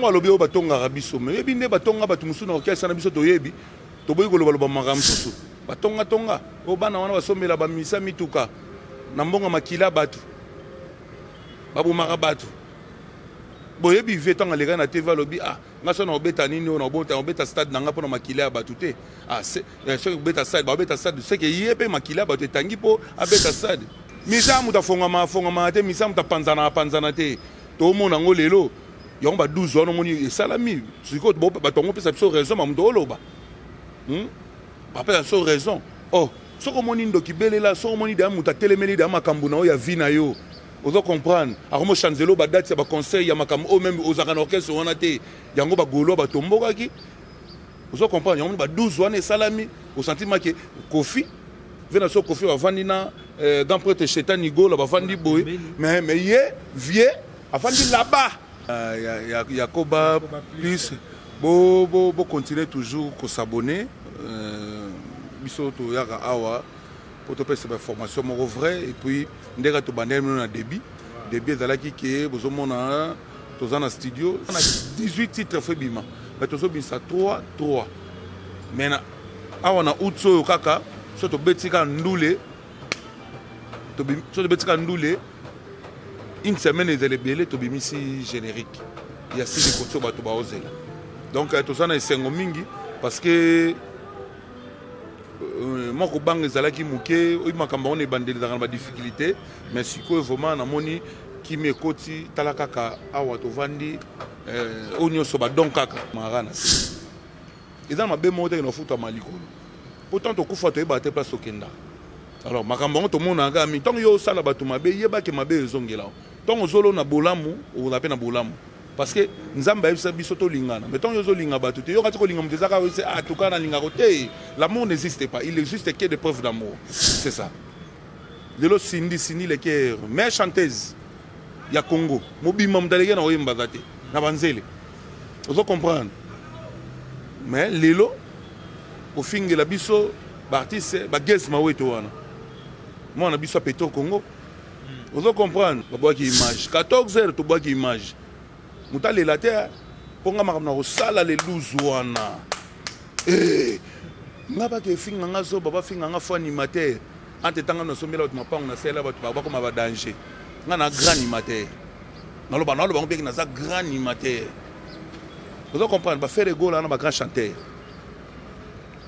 Alobi o batonga rabiso me yebi nde batonga batu musu na okesa na biso toyebi toboyi koloba loba makamsusu batonga tonga o bana wana basomela ba misa mituka na mbonga makila batu babu makabatu boyebi vetanga lega na TV alobi ah ngaso na obeta nini na obeta stade nanga pona makila batu te ah c'est obeta stade ba obeta stade c'est que yepe makila batu tangi po abeta stade misa muta fonga te misa muta panzana te to mona ngo lelo yon ba 12 ans moni salami siko ba tongo pesa biso raison ma mundo loba ba pesa so raison oh soko moni ndo kibelela soko moni da muta telemeli da makambu na o ya vina yo ozo comprendre akomo chanzelo ba date ba conseil ya makambu o même aux orchestre wana te yango ba golo ba tomboka ki ozo comprendre yon ba 12 ans salami au sentiment que Kofi vena so Kofi va vandina dans prêtre chetani gola ba vandi boy mais ye vie avandi là-bas Yakoba plus bo continuer toujours à s'abonner biso to yaka awa pour te passer information mon vrai et puis ndeka to bandel na débit ezalaki ke bozomona toza na studio on a 18 titres febima mais tozo bisa 3 mais na awa na utso kaka so to betika ndule une semaine et de to bimisi générique il y a 6 côtés bato ba ozela donc tout ça na esengo mingi parce que moi ko bang ezalaki muke o makamba on e bandeli dans ba difficulté mais siko vraiment na moni ki mekoti talaka ka awa to vandi onyo so ba donc kaka marana et dans ma be moto no futa malikolo pourtant to kufa to e ba te place okenda alors makambo to mona nga mi tant yo sala bato mabe yeba ke mabe ezongela tant ozolo na bolamu o na pe na bolamu parce que nzamba yebisa biso to lingana mais tant yo zo linga bato te yo kati ko linga mutezaka we c'est tout cas na linga côté l'amour n'existe pas il existe que des preuves d'amour c'est ça lelo Cindy le cœur mais chanteuse ya Congo mobima mdalege na oyemba zate na banzele ozo comprendre mais lelo ko fingela biso ba artiste ba guest maweto wana moi on a biso Petro Congo vous comprendre ba boaki image 14h to boaki image mutale la terre ponga makamna ko sala le 12 wana ngaba ke finga ngazo baba finga nga fo animateur ante tanga no somela to mapango na sela bato ba ko ma ba danger nga na grand animateur na lo ba ngobeki na za grand animateur vous comprendre ba faire go là na ba grand chanteur.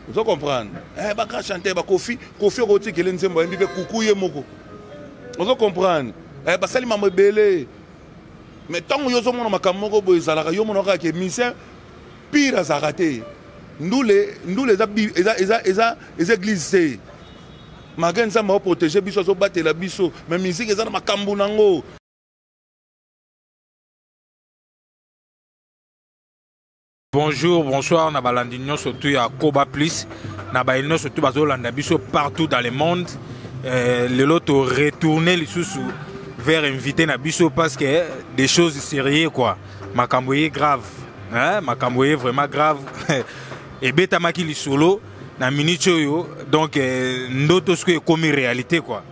Vous comprenez? Ba ka chanter ba Kofi roti ke lenzembo mbi be kukuye moko. Vous comprenez? Ba sali mamwe belé. Mais tant yo zo mona makamoko bo ezalaka yo mona ka ke mission pire azarate. Ndule eza église. Magenza ma protéger biso zo batela biso, mais musique eza na makambu nango. Bonjour, bonsoir, on a balandino surtout à Koba Plus, on a balandino surtout partout dans le monde. Le lot retourné les sous vers inviter Nabiso parce que des choses sérieuses quoi. Makamboye grave, hein, Makamboye vraiment grave. Et beta maki li solo na minute yo donc ndoto ce que comme réalité quoi.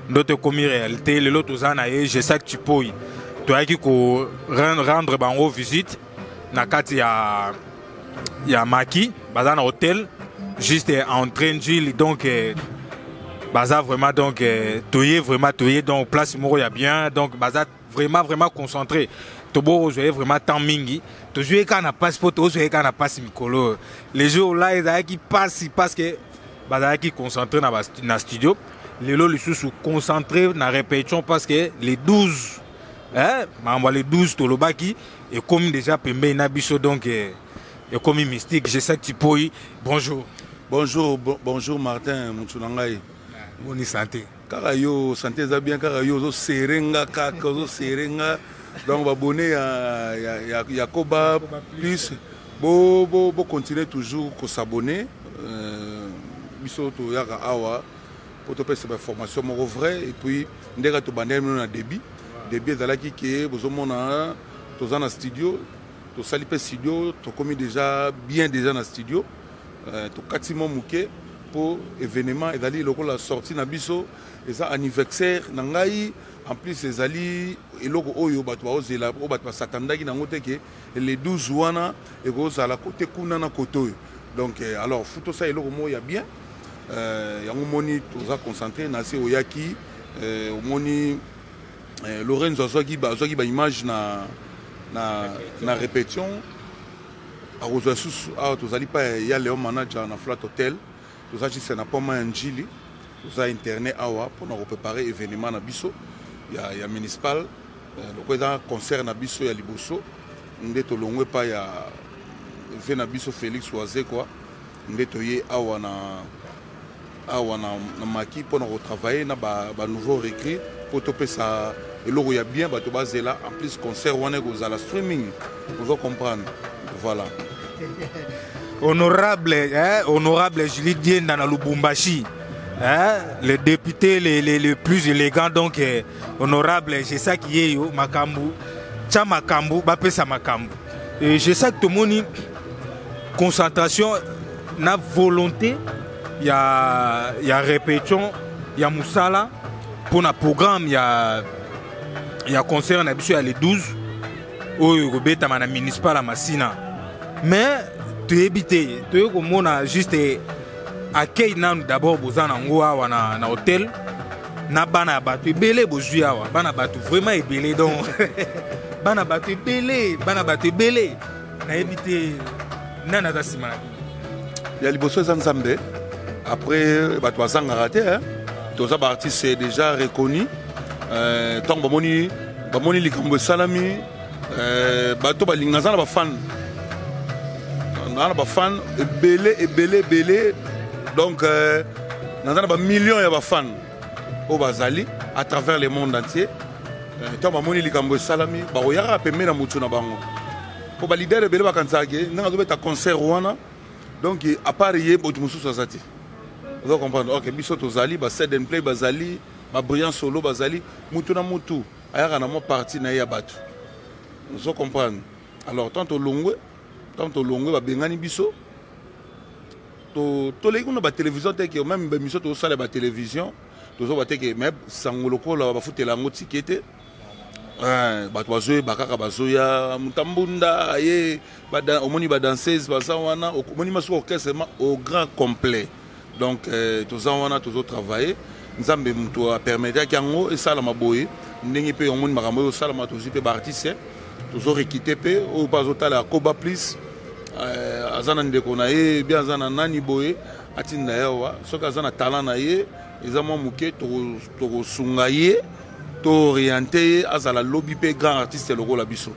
Ndoto comme réalité le lot ozana et je sais que tu peux. Toi qui ko rendre bango visite. Nakati ya Maki, baza na hôtel, juste en train de donc baza vraiment donc toyer donc place moro ya bien donc baza vraiment concentré. Tobo jouer vraiment temps mingi, to jouer quand na passeport, to jouer quand na passe mikolo. Les jours là ils qui passent parce que baza qui concentré na studio, les lots les sous concentré na répétition parce que les 12 les 12 Tolobaki et comme déjà Pembe Nabiso donc et comme mystique je sais que tu peux bonjour bonjour Martin Mutsunangai bonne santé karayo santé za bien karayo zo serenga kaka zo serenga donc abonné ya Yakoba plus bo continuer toujours à s'abonner biso to yaka awa pour te passer information mon vrai et puis ndeka to bandel na débit ezalaki ke bozomona toza na studio to sali pe studio to komi déjà na studio to katimo muke pour événement ezali lokola sortie na biso eza anniversaire na ngai En plus ezali eloko oyo bato baozela o bato basatandaki nango te ke les 12 wana ekozala kote kuna na kote oyo. Donc alors futo ça eloko mo ya bien yango moni toza concentré na se oyaki omoni Lorenzo azwaki ba image na répétition akozwa susu awa tozali pa ya Léon manager na Flat Hotel tozali c'est na poma ya njili toza internet awa mpona kopréparer événement na biso ya municipal loko eza concert na biso ya liboso nde tolongwe pa ya ve na biso Félix Oise quoi nde toye awa na maki mpona kotravailler na ba nouveau recrue po topesa eloko ya bien bato bazela en plus concert wana ekozala streaming vous comprendre voilà. Honorable Julie Dienda na Lubumbashi, le député le plus élégant, donc honorable, c'est ça qui est Makambu, Tcha Makambu, Bapesa Makambu. Et je sais que tout le monde, concentration, na volonté, il y a répétition, il y a Moussala, pour un programme, il y a concert, il y a les 12, où il y a municipal à Massina. Mais tu es habité, tu es comme on a juste accueilli d'abord bozan nangoa na hôtel na bana batu belé bozui awa bana batu vraiment belé donc bana batu belé na habité nana za sima ya liboso za nzambe après batu bazanga raté hein toza ba artiste déjà reconnu tant bamoni likambo salami bato balinga za na ba fan na fan belé donc nous avons millions de fans au Bazali à travers le monde entier. Tant que les gens salami, ils ont permis de faire bango. Pour les leaders de Belé Bakansaki, nous avons un concert rwanda. Donc à part hier, vous comprenez. Ok, biso tozali, ba set and play Bazali, ba brillant solo Bazali, mutu na mutu. Aya na mo parti na ya batu. Vous comprenez. Alors tant au longue ba bengani biso. To les gens ba télévision te que même biso to sala ba télévision to zo ba te que même sangoloko la ba futela ngoti kete ba tozo ba kaka bazoya mutambunda ye ba omoni ba danseuse ba sawana omoni maso orchestre au grand complet donc to za wana to zo travailler nzambe muto a permettre kango et sala maboye ndenge pe omoni makambo yo sala ma to zipe ba artiste to zo rekite pe o ba zo tala Koba Please azana ndeko na ye bien azana nani boye atinda yawa soka azana talent na ye ezamo muke to sunga ye to orienter azala lobby pe grand artiste loko la biso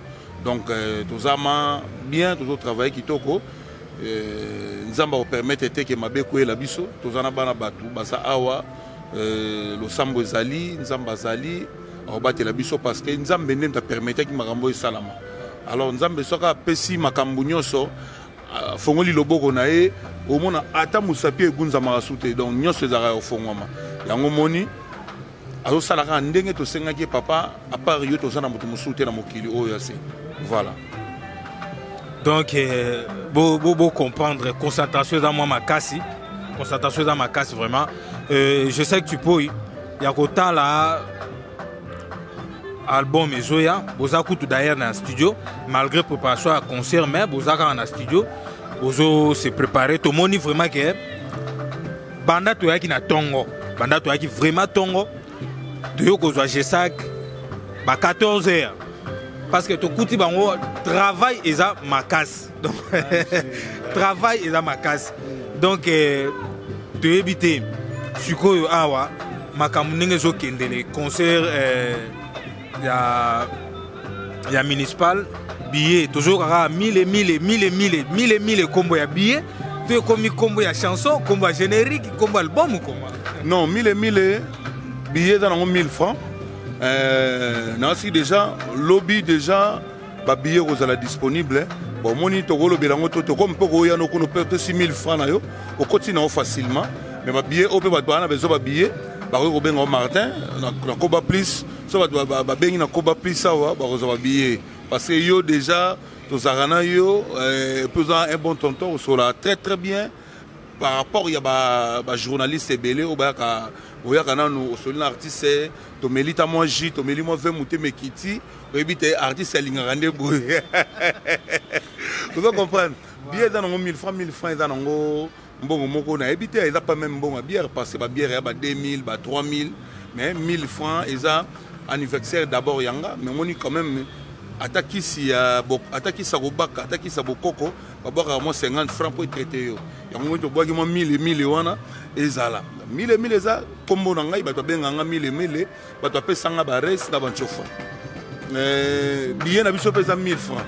donc tozama bien toujours travailler kitoko nzamba o permettre te que mabeko la biso tozana bana batu basa awa lo sambo ezali nzamba zali obatela biso parce que nzambe ndem ta permettre ki makambo esalama. Alors nzambe soka pesi makambu nyonso fongoli loboko na ye omona ata musapi egunza marasute donc nyonso ezaka ofongwama yango moni azo salaka ndenge to sengaki papa à part yo to sana mutu musute na mokili oyo ase voilà. Donc beau comprendre concentration dans moi makasi vraiment je sais que tu peux ya kota là album Ezoya, boza kutu d'ailleurs dans le studio, malgré préparation à concert, mais boza dans le studio, bozo se préparer, tout le monde vraiment que banda to yaki na tongo, banda to yaki vraiment tongo, de yo kozwa G5, ba 14 heures, parce que to kuti bango travail eza makas, donc travail eza makas, donc to éviter, suko awa, makamu nenge zo kendele concert. Il y a municipal, billet, toujours à 1000 combos de billets. Tu as comme combo de chansons, combo générique, combo album ou comment? Non, 1000 billets dans 1000 francs. Nancy déjà, lobby déjà, bah billets sont disponibles. Bon, mon ito golo bilango to comme poko ya no kono perte 6000 francs na yo, au continent facilement. Mais ma billet au pe ba bana bezo ba billet, ba ko bengo Martin, na Koba Please. So ba bengi na Koba Please sawa ba ko billet parce que yo déjà to zarana yo pesant un bon tonton au sola très très bien par rapport il y a ba journaliste ebele o ba ka oyaka nanu osolina artiste to melita moi J to meli moi 20 muté mekiti oyebite artiste alingaka nde boye vous comprendre billet dans 1000 francs dans ngo mbongo moko na ebite eza pas même mbongo bière parce ba bière ya ba 2000 ba 3000 mais 1000 francs eza anniversaire d'abord yanga mais moni quand même attaquer si sa robaka attaquer sa bokoko babaka moi 50 francs pour traiter yo yango to boaki moi 1000 wana ezala 1000 eza kombo na ngai bato benganga 1000 bato apesanga ba res na banchofa billet na biso pesa 1000 francs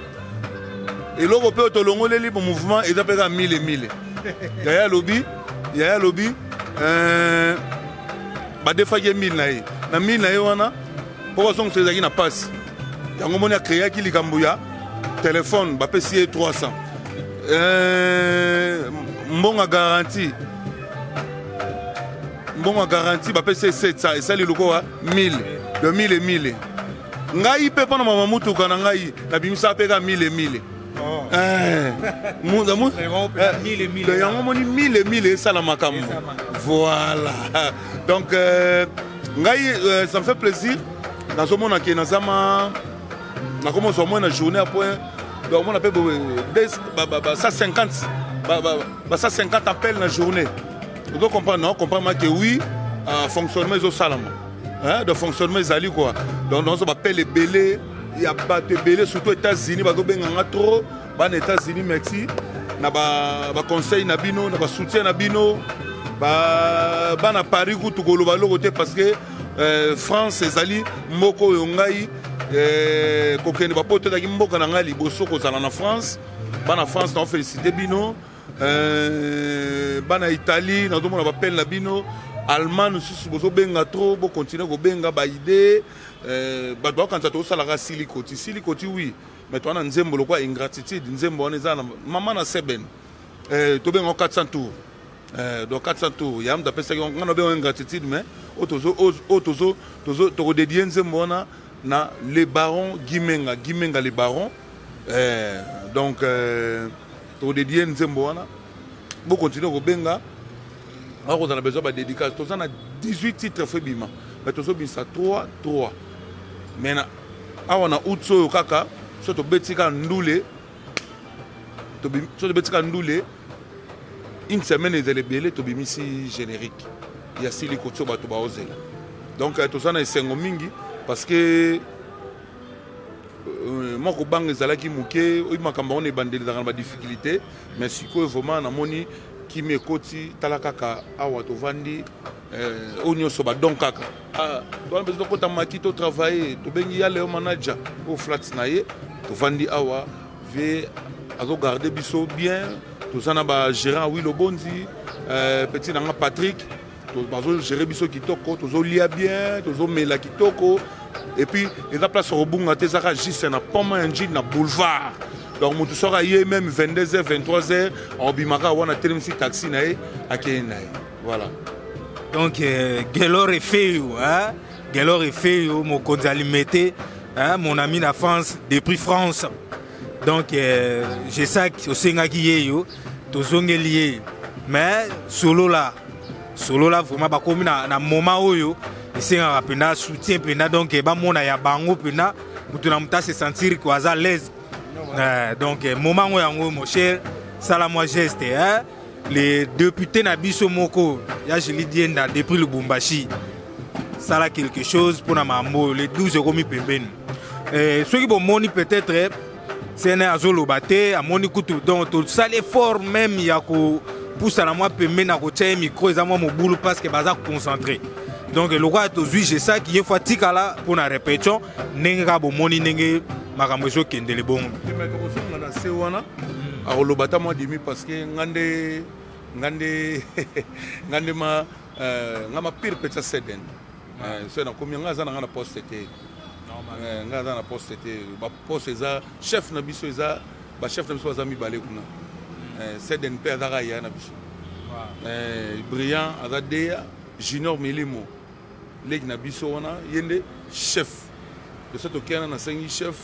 et loko pe to longoleli pour mouvement eza pesa 1000 yaya lobby ba defaki 1000 na 1000 na ye wana pour son sezaki na passe yango moni akreaki likambo ya telefone bapesi ye 300 mbongo garanti bapesi ye 700 esali lokola 1000 de 1000 ngai mpe mpona mama mutuka na ngai nabimisa apeka 1000 yango moni 1000 esala makambo voilà donc ngai ça me fait plaisir nazomona ke nazama nakomosa au moins na journée après donc on appelle 150 appels na journée vous doit comprendre non comprendre que oui fonctionnement au salama de fonctionnement ezali quoi donc on appelle les belé il y a pas de belé surtout États-Unis ba benganga trop ba États-Unis merci na ba conseil na bino na ba soutien na bino ba na Paris ku tukoloba lokote parce que France ezali moko yongai kokende bapoto daki mboka na ngai liboso kozala na France bana France na félicité bino bana Italie na domona bapel na bino Allemagne susu bozo benga trop bo continuer ko benga ba idée bato bakanta to sala silikoti oui mais toi na nzembo lokwa ingratitude nzembo on eza na mama na seben to benga 400 tours donc 400 tours yam da pesa ngana be ingratitude mais otozo to dédier nzembo na les barons Gimenga les barons donc to dédier nzembo wana bo continuer ko benga alors on a besoin de dédicace to ça na 18 titres febima mais to so bisa 3 mais na awana utso kaka so to betika ndule une semaine de lebele to bimisi générique il y a sili kotso bato ba ozela donc to ça na esengo mingi parce que moi ko bang ezalaki muke o makambo on ebandeli dans la difficulté mais siko vraiment na moni qui me koti talakaka awa to vandi onyo so ba donc kaka to besoin de kota makito travailler to bengi ya le manager au flat na ye to vandi awa ve azo garder biso bien to sana ba gérant oui le bondi petit nanga Patrick to bazo gérer biso kitoko to zo lia bien to zo mela kitoko et puis il a place au bunga te zaka juste na poma engine na boulevard donc mutu sera yé même 22h 23h en bimaka wana telemsi taxi na ye akena voilà donc Gelor est fait hein Gelor est fait mon konzi alimete hein mon ami na France depuis France donc je sais que osenga ki yo to zongelié mais solo là vraiment ba komi na moment oyo esenga pena soutien pena donc ba mona ya bango pena mutu na muta se sentir ko aza l'aise donc moment yango mon cher sala moi geste hein les députés na biso moko ya Julie Dienda depuis le Bumbashi sala quelque chose pour na mambo les 12 euros mi pembeni ceux qui bon moni peut-être c'est un azolo baté à moni kutu donc tout ça l'effort même ya ko pousse à la moi pembeni na ko tia micro za moi mo boulot parce que baza concentré donc le roi to zui je sais qui est fatigué là pour la répétition nenga bo moni nenge makambo zo kendele bon mais ko so na se wana a lobata moi demi parce que ngande ma ngama pire petit seden c'est na combien ngaza na poste te ngaza na poste te ba poste za chef na biso za ba chef na biso za mi balé kuna seden pe azaka ya na biso brillant azadea junior milimo leki na biso wana yende chef de cette okena na sengi chef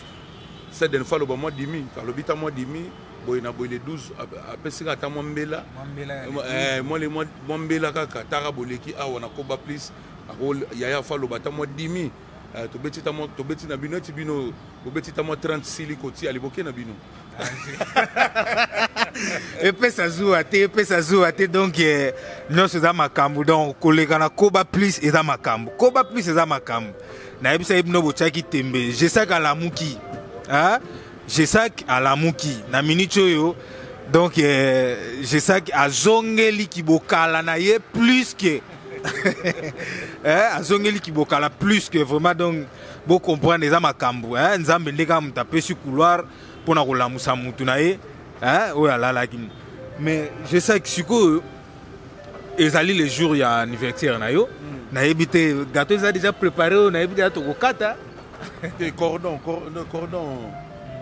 c'est d'une fois le mois demi car le bita mois demi boy na boy les 12 après c'est ata mombela moi les mois mombela kaka tara boleki awa na koba plus yaya fa le bata mois demi to beti na bino tibino to beti ta mois 30 silikoti aliboke na bino et puis ça joue à te donc non c'est dans ma cambo donc collègue na koba plus et dans ma cambo koba plus et dans ma cambo na ebisa ibno bochaki tembe je sais qu'à la muki hein je sais à la muki na minute yo donc je sais à zongeli kibokala na ye plus que à zongeli kibokala plus que vraiment donc vous comprenez ça ma cambo hein nzambe ndeka mutape sur couloir pour na kolamusa mutu na ye hein oh là là mais je sais que siko ezali les jours ya anniversaire na yo na ebité gâteau ça déjà préparé na ebité to kokata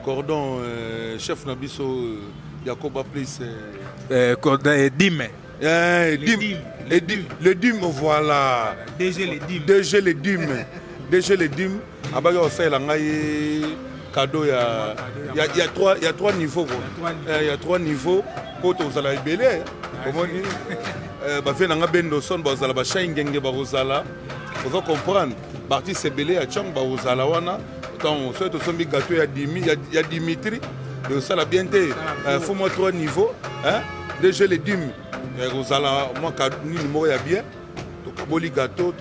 cordon chef na biso Yakoba plus cordon dime le dîme voilà DG les dîmes abaki osala ngai cadeau il y a trois niveaux quoi il y a trois niveaux pour tozala ebele omoni bafie nanga bendo son bazala bashai ngenge bakozala ozo comprendre bartiste ebele ya chang bakozala wana donc soki tosombi gâteau ya Dimitri osala bien te faut moi trois niveaux déjà les dîmes kozala moi nini moko ya bien tokaboli gâteau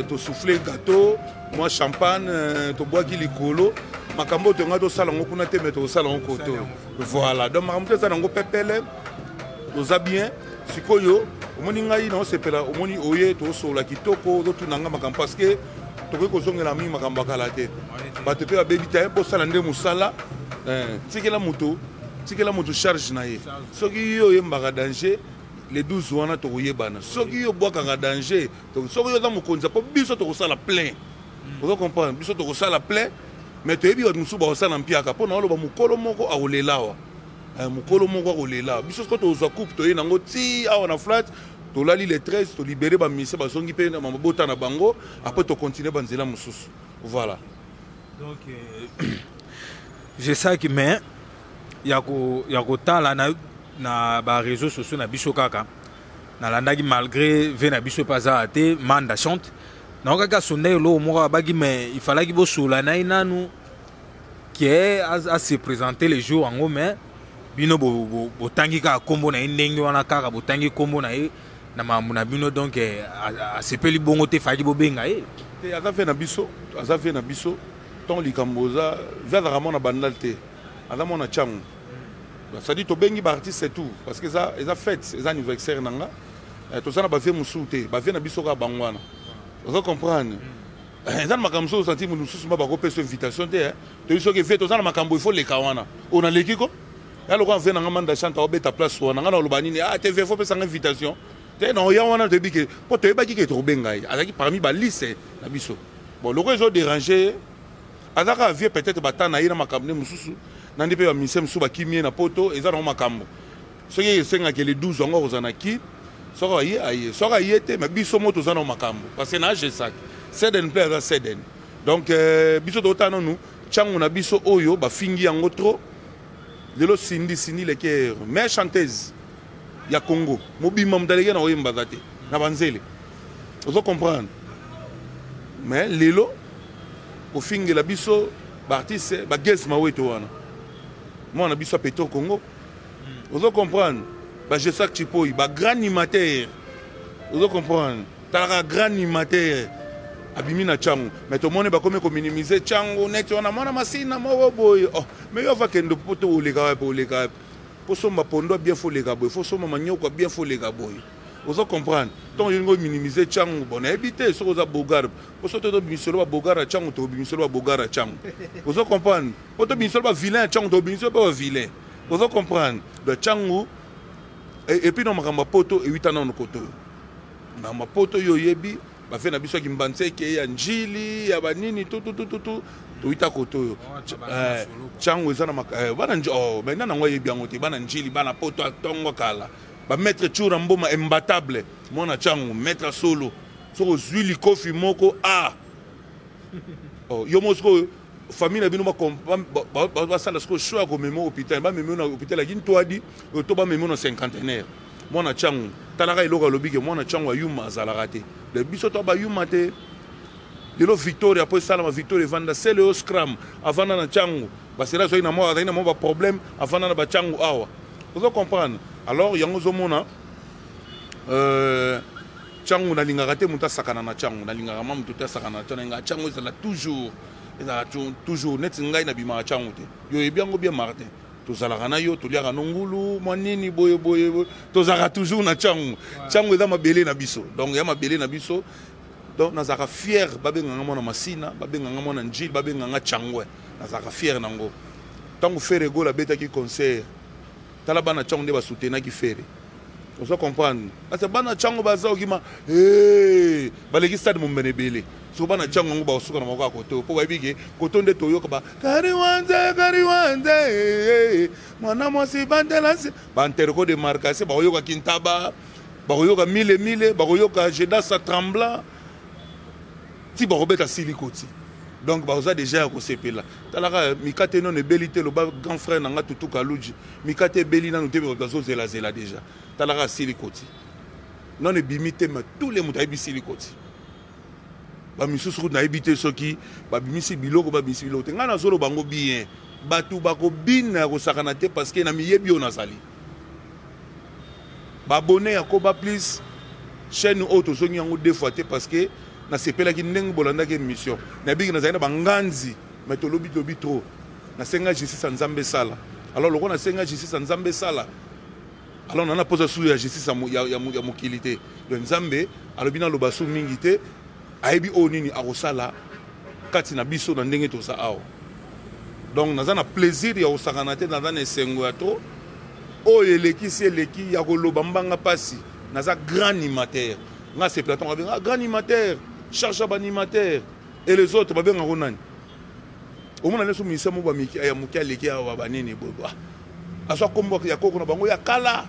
tosouffle gâteau moi champagne toboaki likolo makambo tonga tosala ngo kuna te mais tosala ngo koto voilà donc makambo tosala ngo pepele toza bien sikoyo omoni ngai na osepela omoni oye tosola kitoko ozotunanga makambo parce que tokoki kozongela mingi makambo akala te bato mpe babebi te bosala nde mosala tikela moto charge na ye soki yo oyembaka danger les 12 wana tokoyebana soki yo obwakaka danger soki yo oza mokonzi mpo biso tokosala plein ozo comprendre biso tokosala plein mais toyebi bato mosusu bakosala mpiaka mpo na oloba mokolo moko akolela awa mokolo moko akolela biso soki tozwa coupe toye nango ti awa na flat tolali les 13 tolibere bamise bazongi mpe na mabota na bango après tocontinue banzela mosusu voilà donc je sais que mais ya kotala na baréseaux sociaux na biso kaka nalandaki malgré ve na biso paza te manda chante nakokaka sonda elo moko abaki mais il fallaki bosola na ye nanu ke a se présenter les jours yango mais bino botangi kaka kombo na ye ndenge wana kaka botangi kombo na ye na mambo na bino donc asepeli bongo te faki bobenga ye aza fe na biso ton likambo oza ve azaka mona bandal te aza mona ntiango c'est-à-dire tobengi baartiste et tout parce que eza fête eza anniversaire nanga toza na bavie mosusu te bavie na biso kaka bango wana oza comprendre eza na makambo mosusu osanti moto mosusu mba bakopesa invitation te toyebi soki vie toza na makambo ifo leka wana onaleki ko ya lokwa vie nanga manda chante aobeta place wana nga na oloba nini te vie fo pesanga invitation te na oya wana toyebi ke mpo toyebaki ke tokobenga ye azalaki parmi balise na biso bon loko ezoderange azaka vie peut-être bata na ye na makambo nde mosusu nandi mpe bamise mosusu bakimie na poto eza nango makambo soki esengaki le 12 yango akozala na ki soki aye te mais biso mo toza nango makambo parce que na agesak seden mpe aza seden donc biso tokota nanu ntiango na biso oyo bafingi yango trop lelo sindi leker mais chanteuse ya Congo mobima motaleki na oyemba za te na banzele ozo comprendre mais lelo kofingela biso baartiste bagese maweto wana mwana biso apeto Congo ozo comprendre bagesak chipoi bagrand animateur ozo comprendre talaka grand animateur abimi na ntiango mais tomoni bakomi kominimize ntiango neti wana mwana masina moko boye mais yo avakende po to oleka wapi po somba pondo bien fo leka boye fo somba manyoko bien fo leka boye ozo comprendre donc yo minimize ntiango bon nayebi te soki oza bogara po so tobimiselo babogara ntiango tobimiselo babogara ntiango ozo comprendre po tobimiselo bavilain ntiango tobimiselo mpe bavilain ozo comprendre donc ntiango epuis na makambo ya poto ewita nano koto na mapoto yo oyebi bafe na biso yaki mbanzeke ya njili ya banini tututututu toyita koto oyo ntiango eza na maintenant nango ayebi yango te bana njili bana poto atongo kala bametre tshura mboma imbatable mwana ntiango maître solo soki ozwi likofi moko yo mosiko famille na bino ba sala sko choix ko memo hôpital ba memo na hôpital agin to adi to ba memo na cinquantenaire mwana changu talaka iloka lobike mwana changu ayuma azalaka te de biso to ba yuma te lelo Victoria après ça la Victoria vanda c'est le scrum avant na changu parce que là so ina mo ba problème avant na ba changu awa vous comprendre alors yango zo mona changu na lingaka te muta sakana na changu na lingaka mamu to sakana na nga changu ezala toujours net ngai na bima changu te yo ebiango bien Martin to zalaka na yo to liaka nongulu mwanini boye to zaka toujours na changu changu eza mabele na biso donc ya mabele na biso donc nazaka fier babenganga mona masina babenganga mona njil babenganga changwe nazaka fier nango tango fere gola betaki concert tala bana changu nde ba soutenir ki fere. On se comprend. Parce que bana chango baza okima baleki stade mombenebele. So bana chango ngo ba suka na moko akoto. Po babike koto nde toyoka ba kari wanze mwana mwasi bandela se banterko de markase ba yoka kintaba ba yoka mille ba yoka jeda sa tremblant. Ti ba robeta silikoti. Donc baza déjà ko sepela talaka mikate non ebelité le grand frère nanga tutu kaluji mikate beli na nute bazo zela déjà talaka silikoti non ebimité mais tous les muta silikoti ba misusu na ebité soki ba bimisi biloko ba bimisi biloko ngana zolo bango bien batu bako bina ko sakana te parce que na miyebi on azali ba abonné ya Koba Plus chaîne auto zongi yango deux fois te parce que na sepela ki ndenge bolanda ke mission na bigi na zaina banganzi mais to lobi trop na senga justice nzambe sala alors loko na senga justice nzambe sala alors na pose sous ya justice ya mokilité le nzambe alobi na lobasu mingi te aibi onini akosala kati na biso na ndenge to sa awo donc na plaisir ya osakana te na esengo ya to o eleki ya koloba mbanga pasi na grand animateur nga c'est Platon grand animateur cherche animateur et les autres ba benga ronani au moins leso misa mo ba miki ya mukia leki ya ba banini bobo aso kombo ya koko na bango ya kala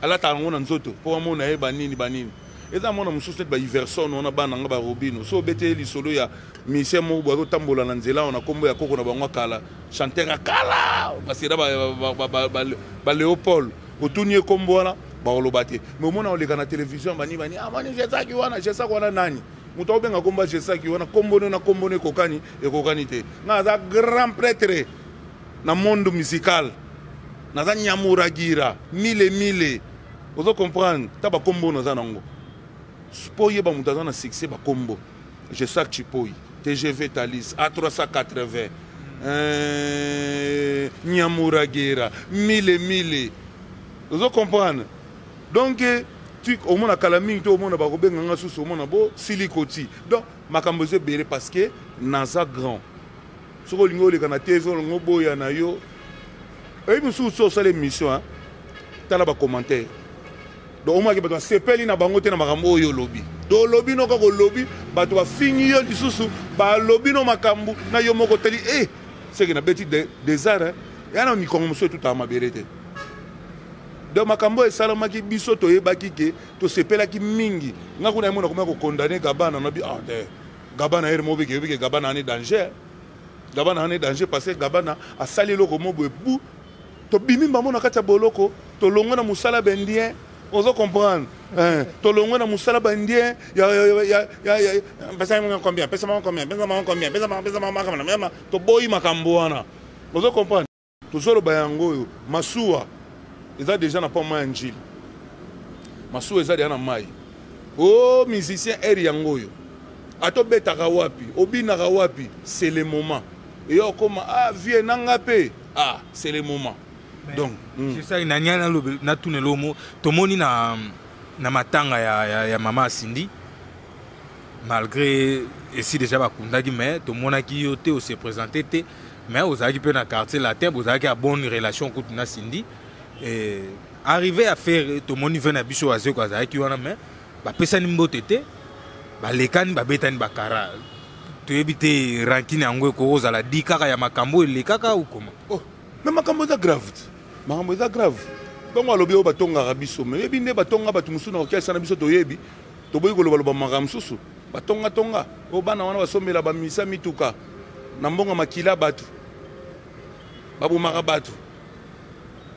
ala ta ngona nzoto po mo na e banini eza mona mususu ba iverson ona bana nga ba robino so bete lisolo ya misa mo ba tambola na nzela ona kombo ya koko na bango kala chanteur kala parce que ba Léopold otunie kombo wana ba olobate mais mona oleka na télévision bani amani jesaki wana nani muto obenga komba jesaki wana kombo ne kokani te na za grand prêtre na monde musical na za nyamuragira mille vous comprendre ta ba kombo na za nango spoye ba mutaza na succès ba kombo jesaki chipoyi TGV Thalys A380 nyamuragira mille vous comprendre donc tu au monde a calaming tout au monde a robé nganga sous au monde a beau silicoti donc makamboze béré parce que naza grand soko lingo le kana TV ngo boya na yo et nous sous ça l'émission hein tala ba commentaire donc au moins que ba sepeli na bango te na makambo yo lobby do lobby no ko lobby ba to fini yo lisusu ba lobby no makambo na yo moko teli c'est que na beti des arts ya na ni comme ça tout à ma béré. Donc makambo e salamaki biso to yebaki ke to sepelaki mingi nga kuna mona kuma ko condamner Gabana na bi de Gabana ere mobe ke Gabana ane danger parce que Gabana a sali loko mobo ebu to bimi mbamona kata boloko to longo na musala bendien ozo comprendre to longo na musala bendien ya pesa mo combien to boyi makambo wana ozo comprendre to zolo bayango yo masuwa ils ont déjà pas mal en Gilles. Masou ils ont déjà mai. Oh musicien Eriangoyo. Ato beta kawapi, obina kawapi, c'est le moment. Et yo comme viens nangape. C'est le moment. Donc, c'est ça ina nyana na tune lomo tomoni na matanga ya mama Cindy. Malgré ici déjà bakundaki mais tomonaki yo te se présenter te mais aux aki pe na quartier latin, aux aki a bonne relation avec na Cindy. Et arriver à faire tout le monde vient à biso azo quoi ça qui wana mais ba pesa ni mbote te ba lekani ba betani ba kara to ebite rankine yango ko ozala dikaka ya makambo lekaka ou comment mais makambo za grave donc alobi o batonga biso mais ebinde batonga batu musuna okesa na biso to yebi to boyi ko loba makambo susu batonga o bana wana basomela ba misa mituka na mbongo makila bato babomaka bato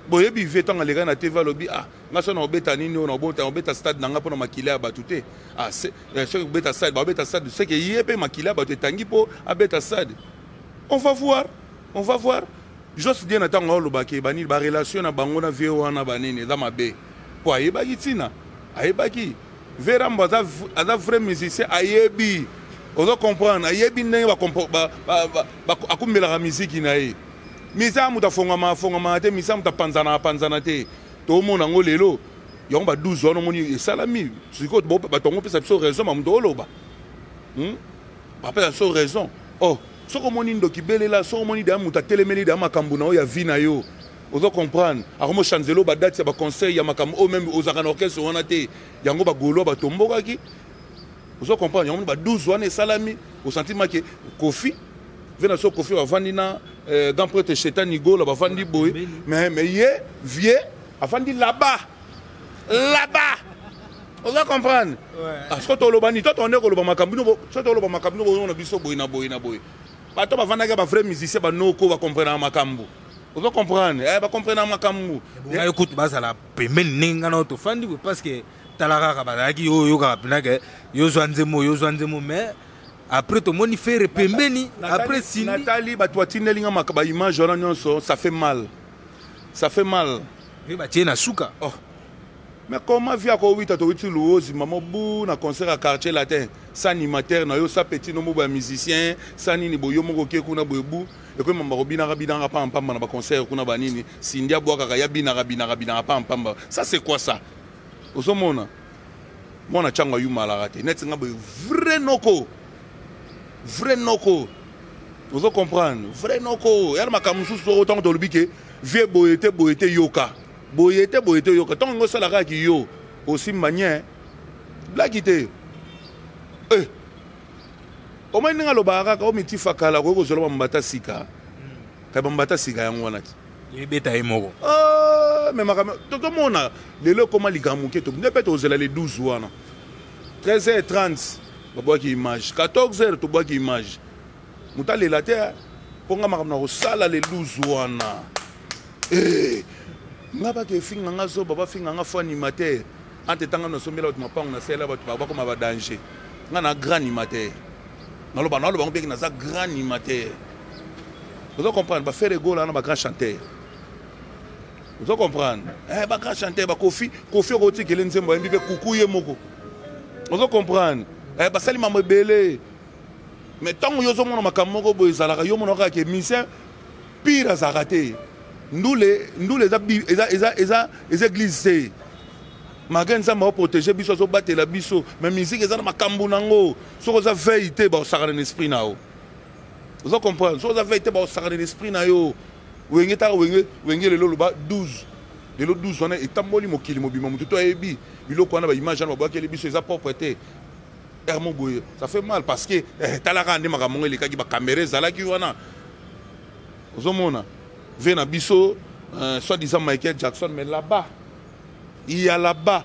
boyebi ve ntango aleka na tv alobi nga so na obeta nini oyo na obeta stade na nga mpo na makila ya bato te soki obeta stade baobeta stade seke ye mpe makila ya bato etangi mpo abeta stade. On va voir juste bien na ntango olobaki banini barelation na bango na vie wana banini eza mabe po ayebaki ntina ayebaki ve rambo aza vrai musicien ayebi ozo comprendre ayebi ndenge akumbelaka miziki na ye misa muta fongama te misa muta panzana te tomona ngo lelo yango ba 12 wana moni esalami siko batongo pesa biso raison ma muto oloba ba pesa so raison soko moni ndoki belela soko moni da muta telemeli da makambu na ya vie na yo ozo comprendre akomo chanzelo ba date ya ba conseil ya makambu o même ozaka na orchestre wana te yango ba golo ba tombokaki ozo comprendre yango ba 12 wana esalami au sentiment que Kofi vena so Kofi bavandi na grand prêtre Chetani Gola bavandi boy mais ye vie avandi là-bas ozo comprendre so to lobani to on est ko loba makambu no so to loba makambu no na biso boy na boy bato bavanda ka ba vrai musicien ba noko ba comprendre makambu ozo comprendre ba comprendre makambu ya écoute bazala pembeni ninga na to fandi parce que talaka bazaki yo ka pinaka yo zwanzemo mais après tout le monde fait pembeni après si Nathalie batwatine linga makaba image wana nyonso ça fait mal et ba tiena suka mais comment via ko 8 to 8 luozi maman bu na concert à quartier latin ça animateur na yo ça petit no mo ba musicien ça nini boyo moko ke kuna boyebu et que mama robina pamba na ba concert kuna ba nini sindia boaka ka ya bina pamba ça c'est quoi ça osomona mona changwa yuma la raté net nga boy vrai noko vous comprendre vrai noko yar makamusu so autant de lobike vie boyete yoka tant ngo sala ka ki yo aussi manière blaguité o maninga lo baraka o mitifa kala ko zolo mbata sika ka mbata sika yango wana yebeta emoko mais makama to mona lelo koma ligamuke to ne peut ozela les 12 wana 13h30 babwaki image 14h to bwaki image mutalela te ponga makama na sala les 12 wana ngaba ke finga ngazo baba finga nga fo animateur ante tanga no sombela bato mapango na sela bato baba koma ba danger nga na grand animateur naloba ngobeki na za grand animateur vous comprendre ba faire ego là na ba grand chanteur vous comprendre ba grand chanteur ba Kofi roti kele nzembo mbi be kukuye moko vous comprendre ba sali mamo belé mais tant yo zo mona makamoko bo ezalaka yo mona ka ke misien pire za raté ndule eza église magenza ma protéger biso so batela biso mais musique eza na makambu nango so za veille ba osakana l'esprit nao vous comprenez so za veille ba osakana l'esprit na yo wenge lelo loba 12 lelo 12 on est tamboli mokili mobima mutu to ebi biloko wana ba image na ba kele biso eza propreté ermo boye ça fait mal parce que talaka ndi makamongo le kaki ba caméra zalaki wana ozomona vena biso soi-disant Michael Jackson mais là-bas il y a là-bas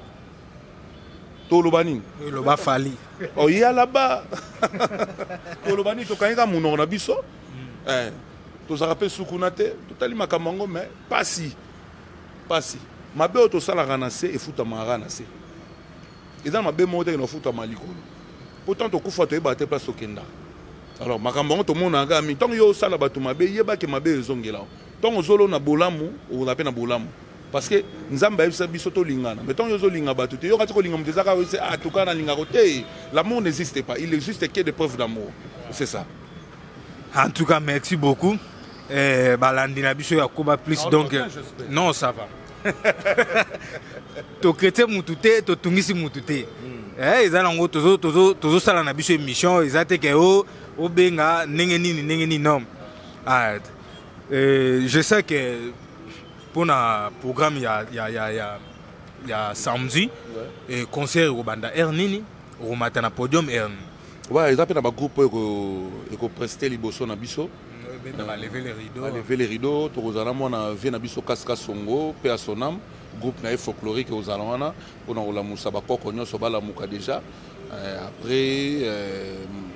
Tolobani le bas fali il y a là-bas Tolobani to kanga munona biso to zarape sukunate to tali makamango mais pas si mabe to sala ranase et futa maranase et dans mabe mote no futa malikolo pourtant to kufa to ebate place okenda alors makambo to mona ga mi tant yo sala batu mabe yeba ke mabe ezongela tant zolo na bolamu ou na pe na bolamu parce que nzamba yebisa biso to lingana mais tant yo zo linga batu te yo kati ko linga mutezaka c'est ah tout cas na linga côté l'amour n'existe pas il existe que des preuves d'amour c'est ça en tout cas merci beaucoup balandi na biso ya Koba Plus donc non ça va to chrétien mutute to tungisi mutute eza nango tozo sala na biso émission eza te ke o benga ndenge nini non je sais que pour un programme il y a samedi et concert au banda nini au matin na podium ouais ils appellent un groupe eko prester liboso na biso lever les rideaux tozala mona vient na biso Kaska Songo pe a sonam groupe na folklorique aux alwana pour na la musa ba koko nyonso bala muka déjà Après,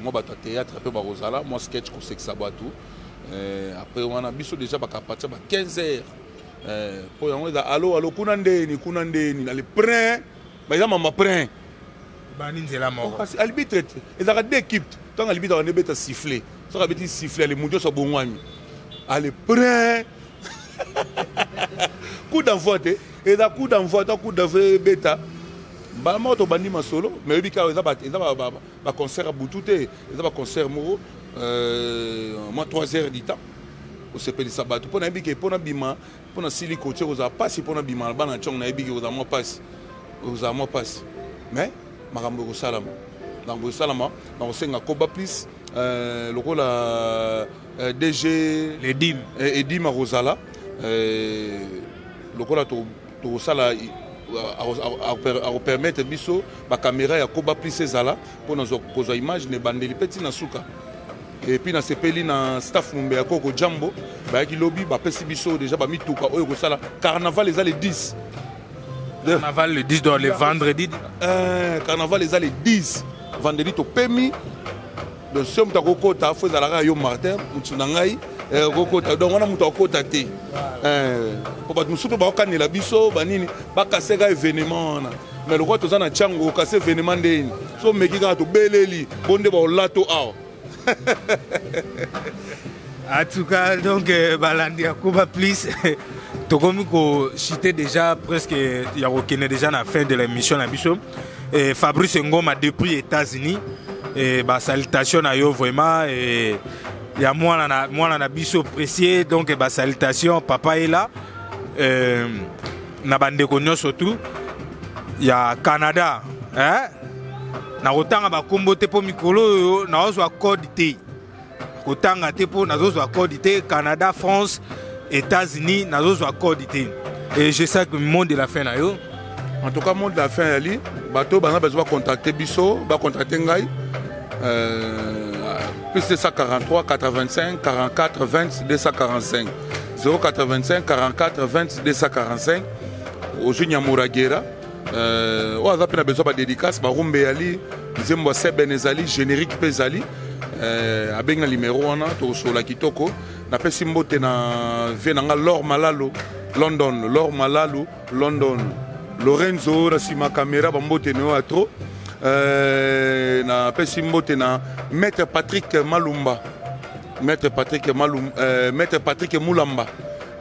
moi, je théâtre, après, Rosala, moi, sketch, je sais que ça va tout. Après, on a déjà partir à 15 heures. Pour y aller, allô, Kunandeni, allez, prends, mais il m'a pris. Arbitre, il y a deux équipes. Tant que l'arbitre a sifflé, ça a sifflé, les moudjos sont bons. Allez, prends. Coup d'envoi, et d'un coup d'envoi, bêta. Bah, moi, je suis un solo, mais il y a un concert à Boutouté, il y a un concert moi 3 heures du temps. On s'appelle Sabat. Pour un biquet, pour un bima, pour un silico, tu as pas si pour un bima, on a un biquet, on a moins passe. Mais, Marambo Salama. Dans le Salama, on sait que Koba Plus, le rôle DG, Edim Rosala, le rôle à Rosala. À permettre biso la caméra ya koba plus ezala pour nous poser image ne bandeli petit na suka et puis na sepeli na staff mumbe ya koko jambo ba ki lobby ba pesi biso déjà ba mituka oyo ko sala carnaval les les 10 carnaval le 10 dans le vendredi carnaval les les 10 vendredi to pemi le somme ta kokota faut ezala yo Martin mutsunangai kokota donc wana muto akota te pour ba musupe ba kanela biso banini ba kaseka événement na mais le roi na chango kase événement ndeni so meki ka to beleli bonde ba lato aw en tout cas donc balandi akoba plus tokomi ko citer déjà presque ya kokene déjà na fin de l'émission na biso et Fabrice Ngoma depuis États-Unis et ba salutation à yo vraiment et il y a moi na biso précieux donc ba salutation papa est là na bande konyo surtout il y a Canada hein na kotanga ba kombo te po mikolo na ozo code te kotanga te po na ozo code te Canada France États-Unis na ozo code te et je sais que le monde de la fin na yo en tout cas monde de la fin ali bato bana besoin contacter biso ba contacter ngai plus 243 85 44 20 245 085 44 20 245 au Junior Mouragera on a besoin de dédicace Barumbe Ali Zembo Sebenezali générique Pezali avec le numéro on a to sola kitoko na pesi mbote na venanga Lor Malalo London Lor Malalo London Lorenzo Rasima caméra bambote no atro na pesi mbote na Maître Patrick Malumba Maître Patrick Moulamba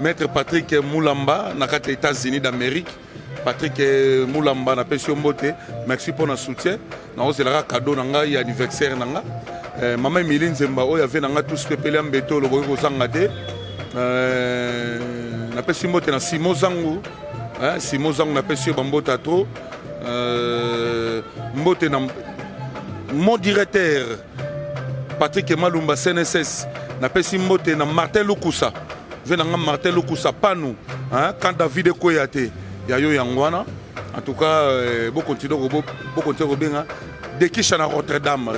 Maître Patrick Moulamba na les États-Unis d'Amérique Patrick Moulamba na pesi mbote merci pour notre soutien na ozelaka cadeau na ngai anniversaire na nga mama Emilie Nzemba oyo ave na nga tous pepele ambeto lokoki kozanga te na pesi mbote na Simon Zangu Simon Zangu na pesi bambota to mbote na mon directeur Patrick Malumba CNSS na pesi mbote na Martin Lukusa venanga Martin Lukusa panu quand David Koyate ya yo yangwana en tout cas bo continuer benga de Kisha na Rotterdam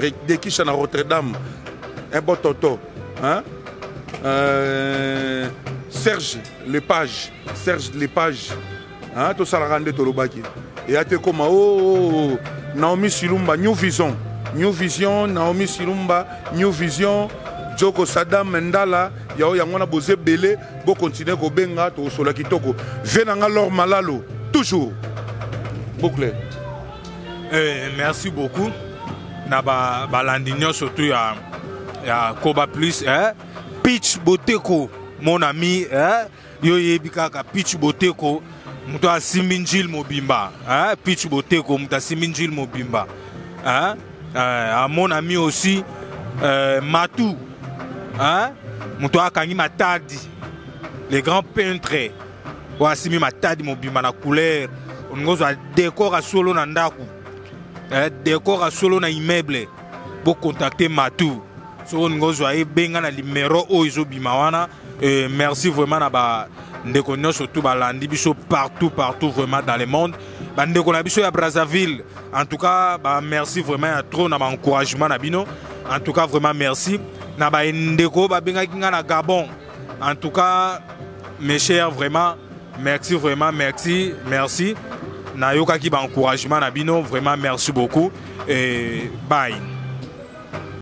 un bon toto Serge Lepage tout ça la rende tolobaki et ate koma Naomi Silumba New Vision Naomi Silumba New Vision Joko Sadam Mendala yao yangona boze belé bo continuer ko benga to sola kitoko venanga Lor Malalo toujours bouclé merci beaucoup na balandinyo surtout ya Koba Plus Pitch Boteko mon ami yo yebika ka Pitch Boteko muto asiminjil mobimba Pitch Boteko muto asiminjil mobimba à mon ami aussi Matou muto akangi Matadi les grands peintres ou asimi Matadi mobimba na couleur ngozo décor à solo na ndaku décor à solo na immeuble pour contacter Matou so ngozo ay benga na numéro o izo bimawana merci vraiment na ba ndeko nyonso tout balandi biso partout vraiment dans le monde bandeko na biso ya Brazzaville en tout cas merci vraiment ya trop na encouragement na bino en tout cas vraiment merci na ba ndeko ba benga kinga na Gabon en tout cas mes chers vraiment merci nayokaki ba encouragement na bino, vraiment merci beaucoup et bye.